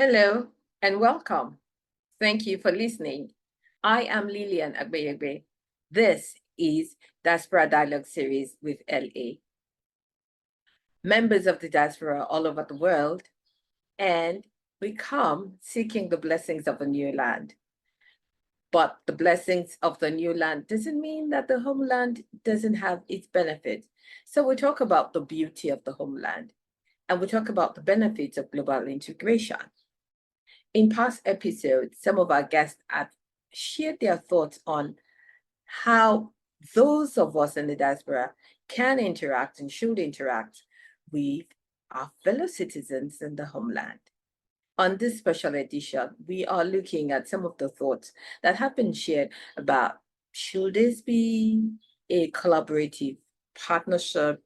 Hello and welcome. Thank you for listening. I am Lillian Agbayegbe. This is Diaspora Dialogue Series with LA. Members of the diaspora all over the world, and we come seeking the blessings of a new land. But the blessings of the new land doesn't mean that the homeland doesn't have its benefits. So we talk about the beauty of the homeland, and we talk about the benefits of global integration. In past episodes, some of our guests have shared their thoughts on how those of us in the diaspora can interact and should interact with our fellow citizens in the homeland. On this special edition, we are looking at some of the thoughts that have been shared about should this be a collaborative partnership?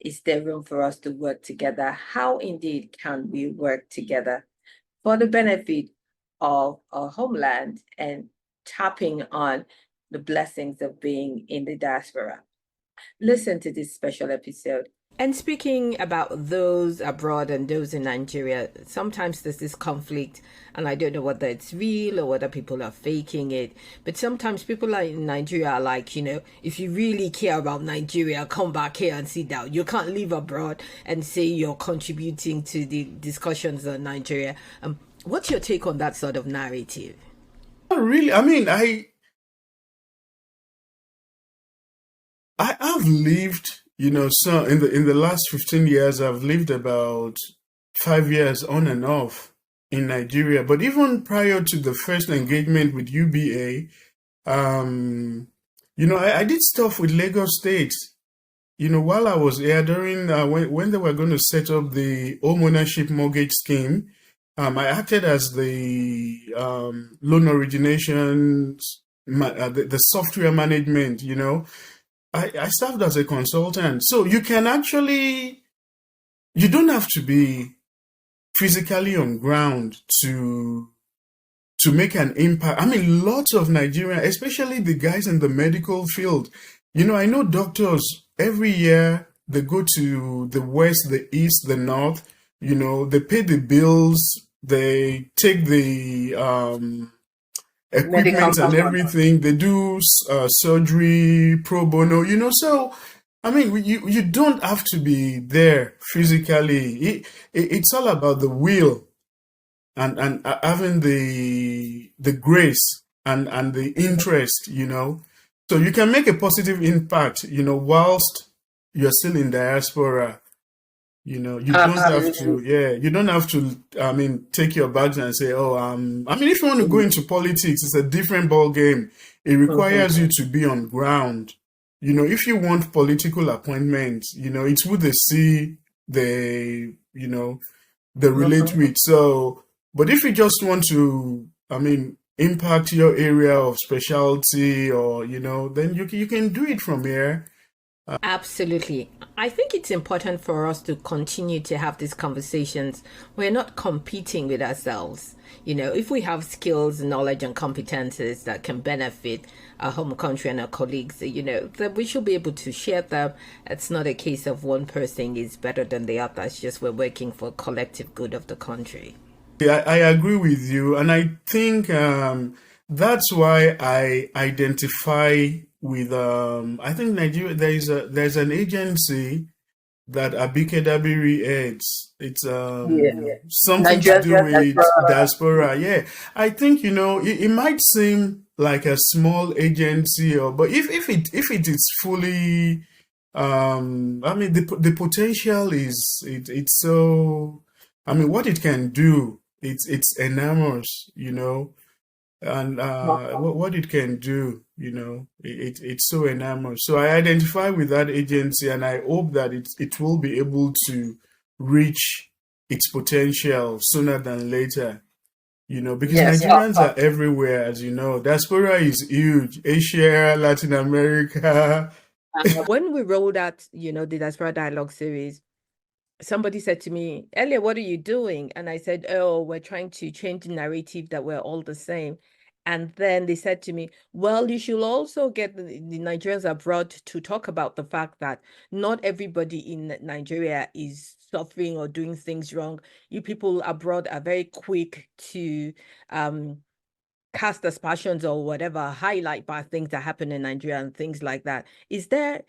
Is there room for us to work together? How indeed can we work together for the benefit of our homeland and tapping on the blessings of being in the diaspora? Listen to this special episode. And speaking about those abroad and those in Nigeria, sometimes there's this conflict, and I don't know whether it's real or whether people are faking it. But sometimes people in Nigeria are like, if you really care about Nigeria, come back here and sit down. You can't live abroad and say you're contributing to the discussions on Nigeria. What's your take on that sort of narrative? Not really. I mean, I have lived, so in the last 15 years, I've lived about 5 years on and off in Nigeria. But even prior to the first engagement with UBA, I did stuff with Lagos State. While I was here during when they were going to set up the home ownership mortgage scheme, I acted as the loan origination, the software management. I served as a consultant. So you can actually, you don't have to be physically on ground to make an impact. I mean, lots of Nigerians, especially the guys in the medical field, I know doctors every year, they go to the west, the east, the north, they pay the bills, they take the equipment and everything. They do surgery pro bono, so I mean, you don't have to be there physically. It's all about the will and having the grace and the interest, so you can make a positive impact, whilst you're still in diaspora. You don't have to, you don't have to, take your bags and say, if you want to go into politics, it's a different ball game. It requires you to be on ground. If you want political appointments, it's who they see, they relate with. So, but if you just want to, impact your area of specialty or, then you can do it from here. Absolutely. I think it's important for us to continue to have these conversations. We're not competing with ourselves. If we have skills, knowledge, and competences that can benefit our home country and our colleagues, that we should be able to share them. It's not a case of one person is better than the other. It's just we're working for collective good of the country. Yeah, I agree with you. And I think that's why I identify with I think Nigeria, there's an agency that Abike Dabiri heads. It's something Nigeria, to do with diaspora. Yeah, I think it might seem like a small agency, but if it is fully, the potential is it's so. What it can do, it's enormous, and what it can do, it's so enormous. So I identify with that agency, and I hope that it will be able to reach its potential sooner than later, because Nigerians are everywhere, as you know. Diaspora is huge. Asia, Latin America. When we rolled out, the Diaspora Dialogue series, somebody said to me, Elia, what are you doing? And I said, we're trying to change the narrative that we're all the same. And then they said to me, well, you should also get the Nigerians abroad to talk about the fact that not everybody in Nigeria is suffering or doing things wrong, you people abroad are very quick to cast aspersions or whatever, highlight bad things that happen in Nigeria and things like that. Is that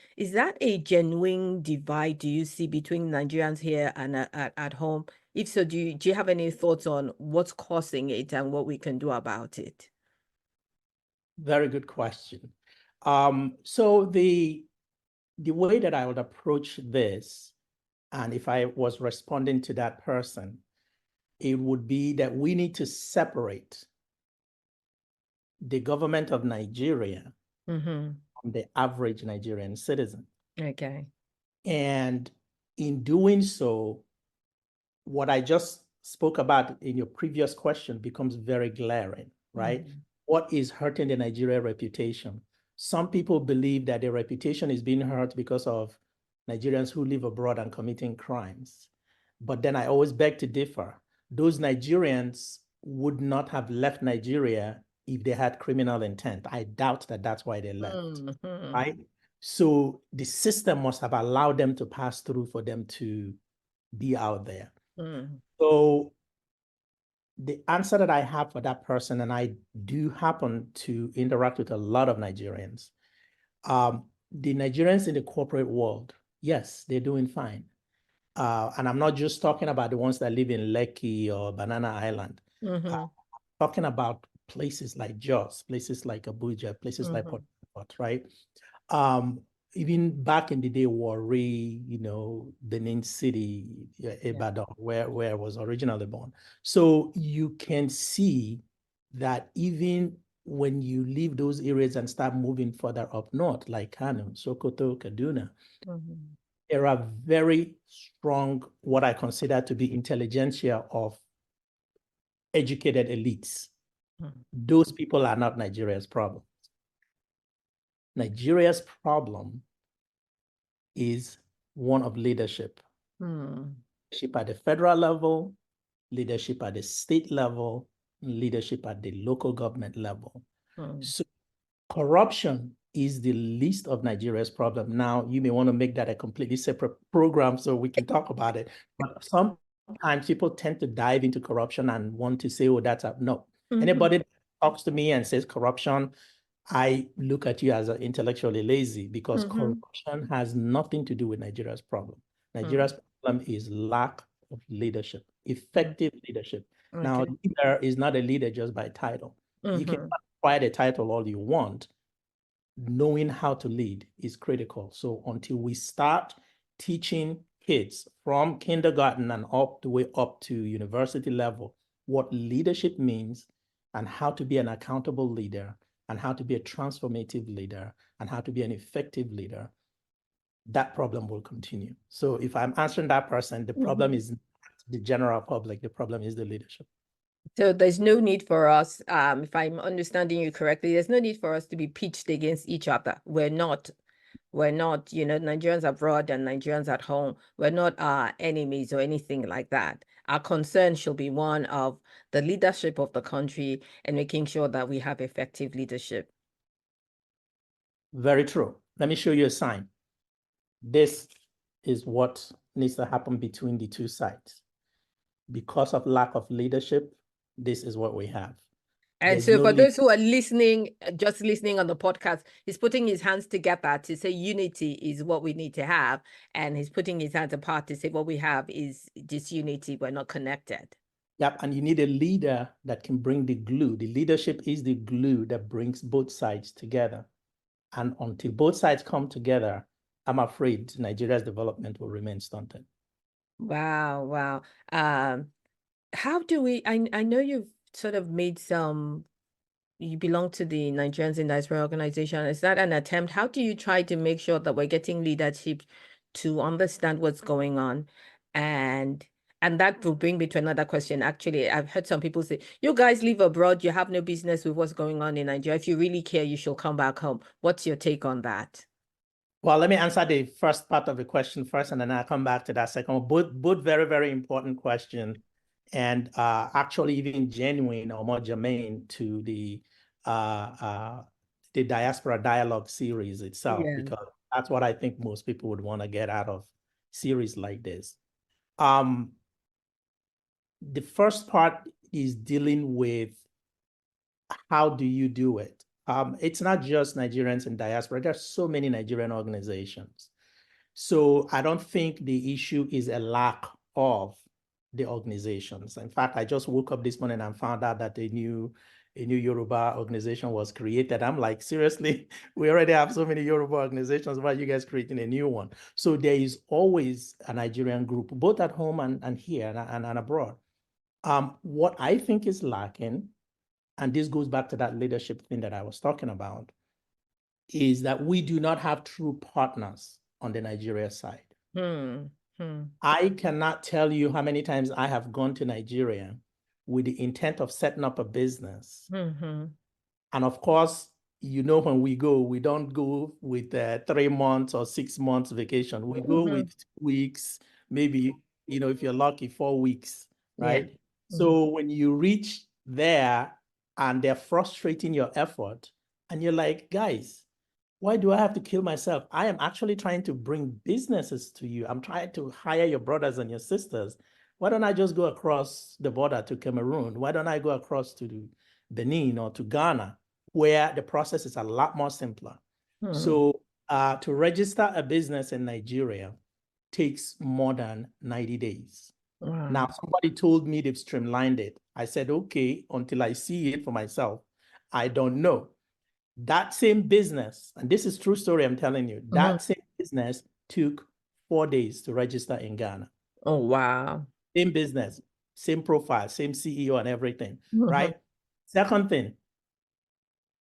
a genuine divide do you see between Nigerians here and at home? If so, do you have any thoughts on what's causing it and what we can do about it? Very good question. So the way that I would approach this, and if I was responding to that person, it would be that we need to separate the government of Nigeria from the average Nigerian citizen. Okay. And in doing so, what I just spoke about in your previous question becomes very glaring, right? What is hurting the Nigeria reputation? Some people believe that their reputation is being hurt because of Nigerians who live abroad and committing crimes. But then I always beg to differ. Those Nigerians would not have left Nigeria if they had criminal intent. I doubt that that's why they left, right? So the system must have allowed them to pass through for them to be out there. So the answer that I have for that person, and I do happen to interact with a lot of Nigerians, the Nigerians in the corporate world, yes, they're doing fine. And I'm not just talking about the ones that live in Lekki or Banana Island. I'm talking about places like Jos, places like Abuja, places like Port Harcourt, right? Even back in the day, Warri, Benin City, Ibadan, where I was originally born. So you can see that even when you leave those areas and start moving further up north, like Kano, Sokoto, Kaduna, there are very strong, what I consider to be intelligentsia of educated elites. Those people are not Nigeria's problem. Nigeria's problem is one of leadership. Leadership at the federal level, leadership at the state level, leadership at the local government level. So corruption is the least of Nigeria's problem. Now, you may want to make that a completely separate program so we can talk about it. But sometimes people tend to dive into corruption and want to say, oh, that's a no. Anybody that talks to me and says corruption, I look at you as intellectually lazy, because corruption has nothing to do with Nigeria's problem. Nigeria's problem is lack of leadership, effective leadership. Now, leader is not a leader just by title. You can acquire a title all you want. Knowing how to lead is critical. So until we start teaching kids from kindergarten and up the way up to university level what leadership means and how to be an accountable leader and how to be a transformative leader and how to be an effective leader, that problem will continue. So if I'm answering that person, the problem is the general public, the problem is the leadership. So there's no need for us, if I'm understanding you correctly, there's no need for us to be pitched against each other. We're not, Nigerians abroad and Nigerians at home. We're not our enemies or anything like that. Our concern should be one of the leadership of the country and making sure that we have effective leadership. Very true. Let me show you a sign. This is what needs to happen between the two sides. Because of lack of leadership, this is what we have. And so for those who are listening, just listening on the podcast, he's putting his hands together to say unity is what we need to have. And he's putting his hands apart to say what we have is disunity. We're not connected. Yep, and you need a leader that can bring the glue. The leadership is the glue that brings both sides together. And until both sides come together, I'm afraid Nigeria's development will remain stunted. Wow, wow. How do we, I know you've sort of made you belong to the Nigerians in Diaspora organization. Is that an attempt? How do you try to make sure that we're getting leadership to understand what's going on? And that will bring me to another question. Actually, I've heard some people say, you guys live abroad, you have no business with what's going on in Nigeria. If you really care, you should come back home. What's your take on that? Well, let me answer the first part of the question first, and then I'll come back to that second one. Both very, very important question, and actually even genuine or more germane to the Diaspora Dialogue series itself, because that's what I think most people would want to get out of series like this. The first part is dealing with how do you do it? It's not just Nigerians in diaspora. There's so many Nigerian organizations. So I don't think the issue is a lack of the organizations. In fact, I just woke up this morning and found out that a new Yoruba organization was created. I'm like, seriously, we already have so many Yoruba organizations. Why are you guys creating a new one? So there is always a Nigerian group, both at home and here and abroad. What I think is lacking, and this goes back to that leadership thing that I was talking about, is that we do not have true partners on the Nigeria side. I cannot tell you how many times I have gone to Nigeria with the intent of setting up a business. And of course, when we go, we don't go with 3 months or 6 months vacation. We go with 2 weeks, maybe, if you're lucky, 4 weeks, right? Yeah. So when you reach there and they're frustrating your effort, and you're like, guys, why do I have to kill myself? I am actually trying to bring businesses to you. I'm trying to hire your brothers and your sisters. Why don't I just go across the border to Cameroon? Why don't I go across to Benin or to Ghana, where the process is a lot more simpler? So to register a business in Nigeria takes more than 90 days. Now, somebody told me they've streamlined it. I said, okay, until I see it for myself, I don't know. That same business, and this is true story I'm telling you, that same business took 4 days to register in Ghana. Oh, wow. Same business, same profile, same CEO and everything, right? Second thing,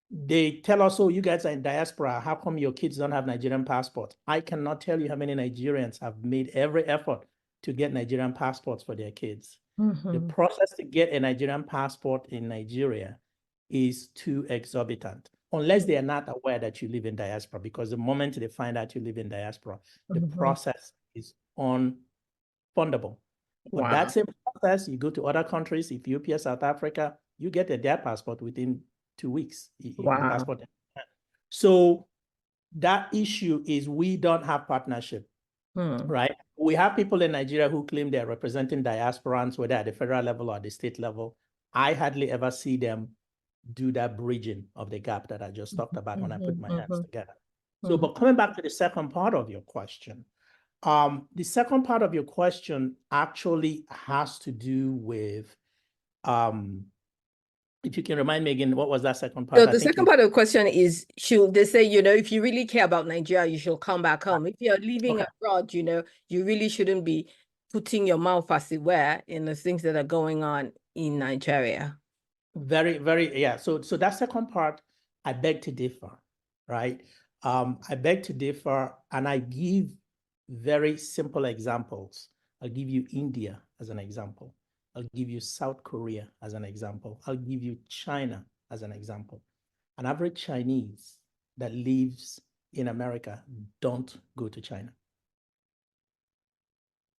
they tell us, oh, you guys are in diaspora. How come your kids don't have Nigerian passports? I cannot tell you how many Nigerians have made every effort to get Nigerian passports for their kids. The process to get a Nigerian passport in Nigeria is too exorbitant, unless they are not aware that you live in diaspora, because the moment they find out you live in diaspora, the process is unfundable. But that same process, you go to other countries, Ethiopia, South Africa, you get their passport within 2 weeks. Passport. So that issue is we don't have partnership, right? We have people in Nigeria who claim they're representing diasporans, whether at the federal level or the state level. I hardly ever see them do that bridging of the gap that I just talked about when I put my hands together. So, but coming back to the second part of your question, the second part of your question actually has to do with, if you can remind me again, what was that second part? So the second part of the question is, should they say, if you really care about Nigeria, you should come back home. If you're living abroad, you really shouldn't be putting your mouth, as it were, in the things that are going on in Nigeria. Very, very, yeah. So that second part, I beg to differ, right? I beg to differ, and I give very simple examples. I'll give you India as an example. I'll give you South Korea as an example. I'll give you China as an example. An average Chinese that lives in America don't go to China.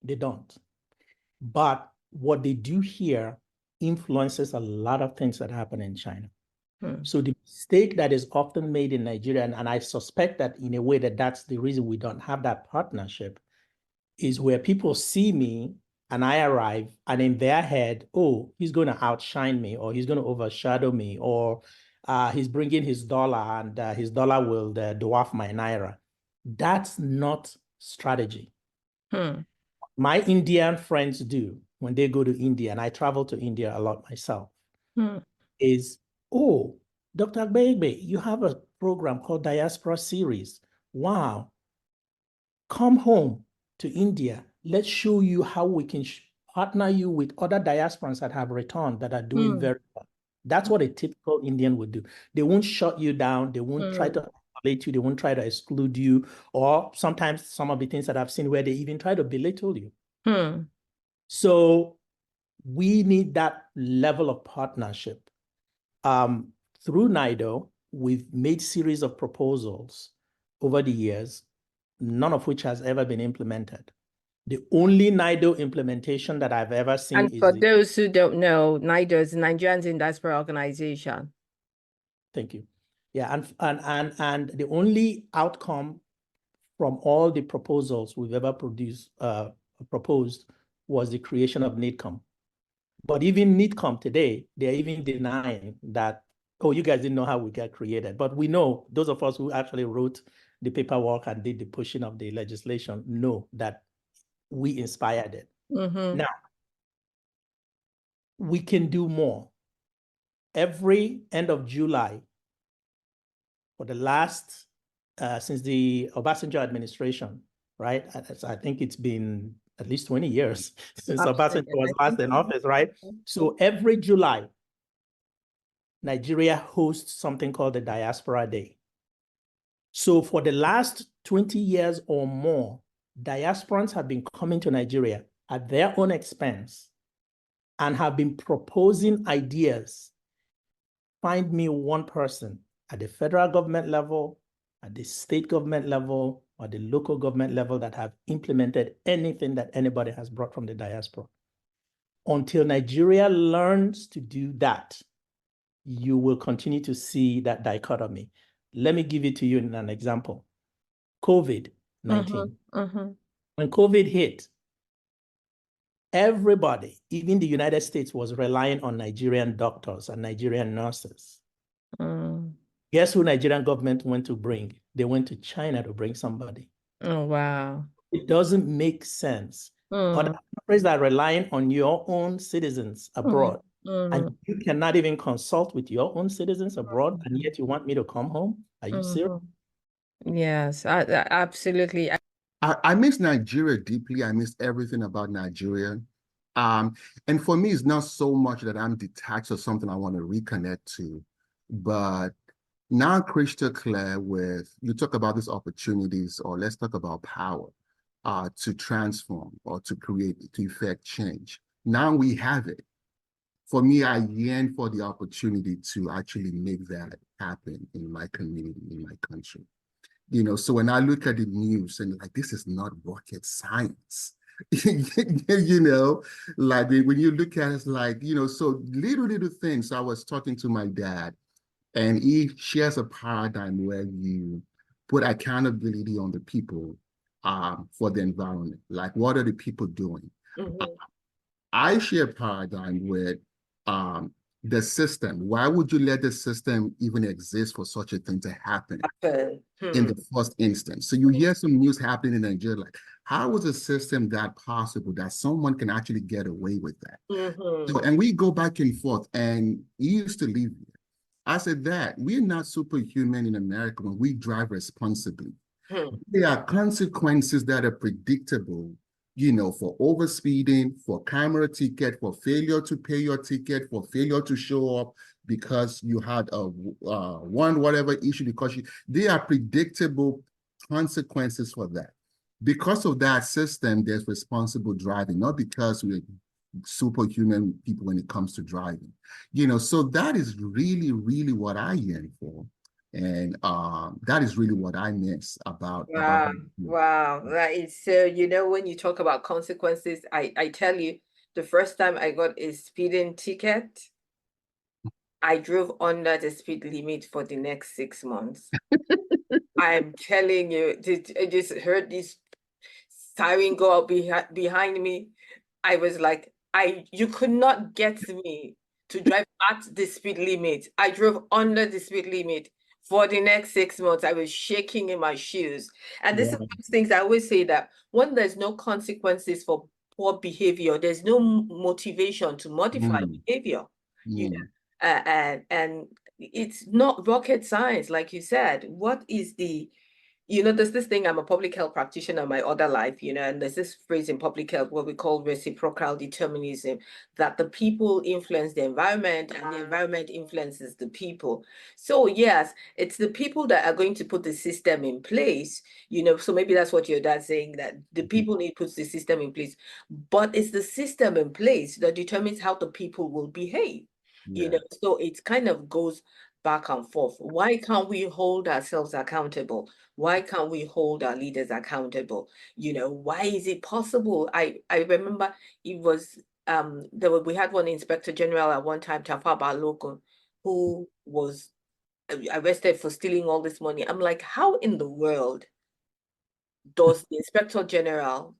They don't. But what they do here influences a lot of things that happen in China. So the mistake that is often made in Nigeria, and I suspect that in a way that's the reason we don't have that partnership, is where people see me and I arrive, and in their head, oh, he's going to outshine me, or he's going to overshadow me, or he's bringing his dollar, and his dollar will dwarf my naira. That's not strategy. My Indian friends do when they go to India, and I travel to India a lot myself, is, oh, Dr. Gbenga, you have a program called Diaspora Series. Wow. Come home to India. Let's show you how we can partner you with other diasporans that have returned that are doing very well. That's what a typical Indian would do. They won't shut you down. They won't try to isolate you. They won't try to exclude you. Or sometimes some of the things that I've seen where they even try to belittle you. So we need that level of partnership. Through NIDO, we've made series of proposals over the years, none of which has ever been implemented. The only NIDO implementation that I've ever seen and for those who don't know, NIDO is Nigerians in Diaspora Organization. Thank you. Yeah, and the only outcome from all the proposals we've ever proposed was the creation of NIDCOM. But even NIDCOM today, they're even denying that, oh, you guys didn't know how we got created. But we know, those of us who actually wrote the paperwork and did the pushing of the legislation know that we inspired it. Now, we can do more. Every end of July, for the last, since the Obasanjo administration, right? I think it's been at least 20 years since Obasanjo was last in office, right? So every July, Nigeria hosts something called the Diaspora Day. So for the last 20 years or more, diasporans have been coming to Nigeria at their own expense and have been proposing ideas. Find me one person at the federal government level, at the state government level, or the local government level that have implemented anything that anybody has brought from the diaspora. Until Nigeria learns to do that, you will continue to see that dichotomy. Let me give it to you in an example. COVID-19. When COVID hit, everybody, even the United States, was relying on Nigerian doctors and Nigerian nurses. Guess who Nigerian government went to bring? They went to China to bring somebody. Oh, wow. It doesn't make sense. Other countries that are relying on your own citizens abroad, and you cannot even consult with your own citizens abroad, and yet you want me to come home? Are you serious? Yes, absolutely. I miss Nigeria deeply. I miss everything about Nigeria. And for me, it's not so much that I'm detached or something I want to reconnect to, but now crystal clear with, you talk about these opportunities, or let's talk about power to transform or to create, to effect change. Now we have it. For me, I yearn for the opportunity to actually make that happen in my community, in my country. You know, so when I look at the news and like, this is not rocket science, you know, like when you look at it, it's like, you know, so little things. I was talking to my dad, and he shares a paradigm where you put accountability on the people for the environment. Like, what are the people doing? I share a paradigm with the system. Why would you let the system even exist for such a thing to happen in the first instance? So you hear some news happening in Nigeria, like, how is a system that possible that someone can actually get away with that? So, and we go back and forth, and he used to live here. I said that we're not superhuman in America when we drive responsibly. There are consequences that are predictable, you know, for overspeeding, for camera ticket, for failure to pay your ticket, for failure to show up because you had a whatever issue, because they are predictable consequences for that. Because of that system, there's responsible driving, not because we're superhuman people when it comes to driving. You know, so that is really, really what I yearn for. And that is really what I miss about. Wow. That is so, you know, when you talk about consequences, I tell you, the first time I got a speeding ticket, I drove under the speed limit for the next 6 months. I'm telling you, I just heard this siren go up behind me. I was like, you could not get me to drive at the speed limit. I drove under the speed limit for the next 6 months. I was shaking in my shoes. And this is one of the things I always say, that when there's no consequences for poor behavior, there's no motivation to modify behavior. You know, and it's not rocket science, like you said. What is the, you know, there's this thing, I'm a public health practitioner in my other life, you know, and there's this phrase in public health, what we call reciprocal determinism, that the people influence the environment and the environment influences the people. So yes, it's the people that are going to put the system in place, you know, so maybe that's what your dad's saying, that the people need to put the system in place, but it's the system in place that determines how the people will behave, you know, so it kind of goes back and forth. Why can't we hold ourselves accountable? Why can't we hold our leaders accountable? You know, why is it possible? I remember it was we had one inspector general at one time, Tafa Balogun, who was arrested for stealing all this money. I'm like, how in the world does the inspector general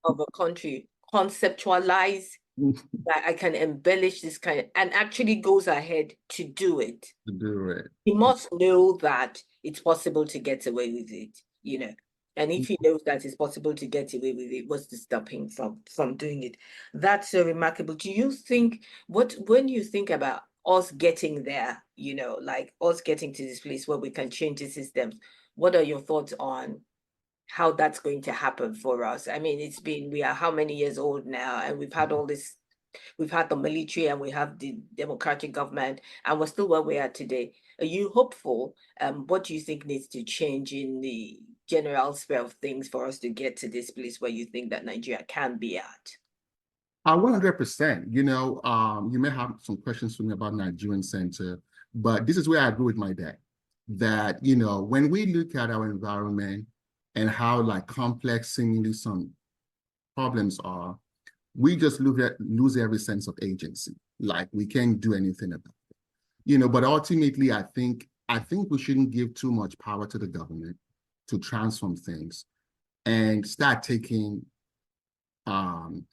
of a country conceptualize that I can embellish this kind of, and actually goes ahead to do it. To do it. He must know that it's possible to get away with it, you know. And if he knows that it's possible to get away with it, what's to stop him from doing it? That's so remarkable. Do you think, when you think about us getting there, you know, like us getting to this place where we can change the systems, what are your thoughts on how that's going to happen for us? I mean, we are how many years old now, and we've had all this, we've had the military and we have the democratic government, and we're still where we are today. Are you hopeful? What do you think needs to change in the general sphere of things for us to get to this place where you think that Nigeria can be at? 100%. You know, you may have some questions for me about Nigerian Center, but this is where I agree with my dad, that, you know, when we look at our environment and how like complex seemingly some problems are, we just lose every sense of agency. Like we can't do anything about it, you know. But ultimately, I think we shouldn't give too much power to the government to transform things, and start taking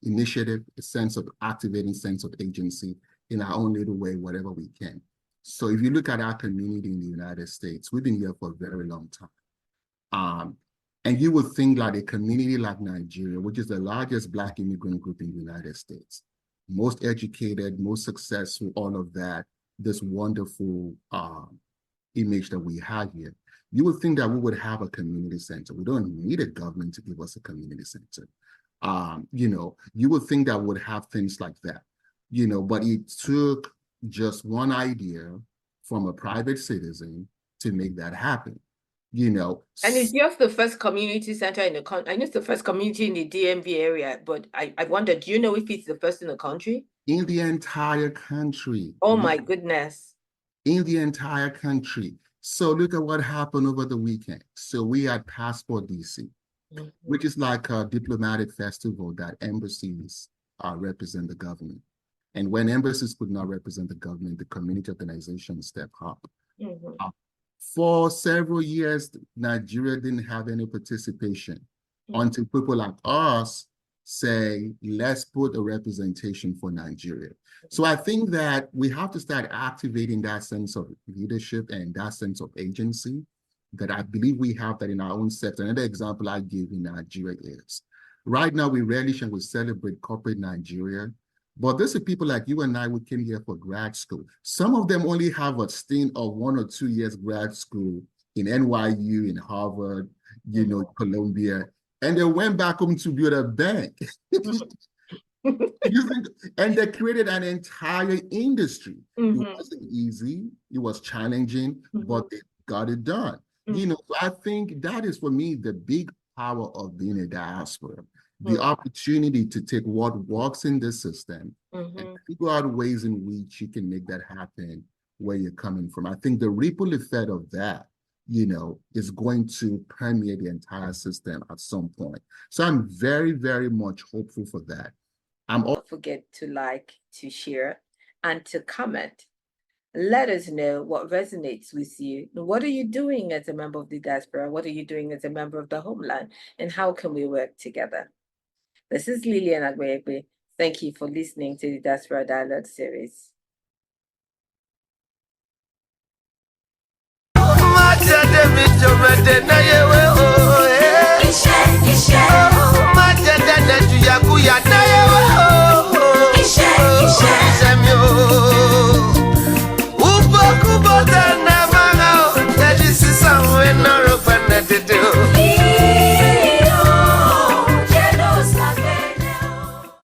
initiative, a sense of activating sense of agency in our own little way, whatever we can. So if you look at our community in the United States, we've been here for a very long time. And you would think like a community like Nigeria, which is the largest Black immigrant group in the United States, most educated, most successful, all of that, this wonderful image that we have here, you would think that we would have a community center. We don't need a government to give us a community center. You know, you would think that would have things like that, you know, but it took just one idea from a private citizen to make that happen. You know, and it's just the first community center in the country. I know it's the first community in the DMV area, but I wonder, do you know if it's the first in the country? In the entire country. Oh my goodness. In the entire country. So look at what happened over the weekend. So we had Passport DC, which is like a diplomatic festival that embassies represent the government. And when embassies could not represent the government, the community organizations step up. For several years, Nigeria didn't have any participation until people like us say, let's put a representation for Nigeria. So I think that we have to start activating that sense of leadership and that sense of agency that I believe we have that in our own sector. Another example I give in Nigeria is, right now we relish and we celebrate corporate Nigeria, but there's people like you and I who came here for grad school. Some of them only have a stint of 1 or 2 years grad school in NYU, in Harvard, you know, Columbia, and they went back home to build a bank. And they created an entire industry. It wasn't easy, it was challenging, but they got it done. You know, I think that is for me the big power of being a diaspora. The opportunity to take what works in the system and figure out ways in which you can make that happen where you're coming from. I think the ripple effect of that, you know, is going to permeate the entire system at some point. So I'm very, very much hopeful for that. Don't forget to like, to share, and to comment. Let us know what resonates with you. What are you doing as a member of the diaspora? What are you doing as a member of the homeland? And how can we work together? This is Lillian Agwegbe. Thank you for listening to the Diaspora Dialogue series.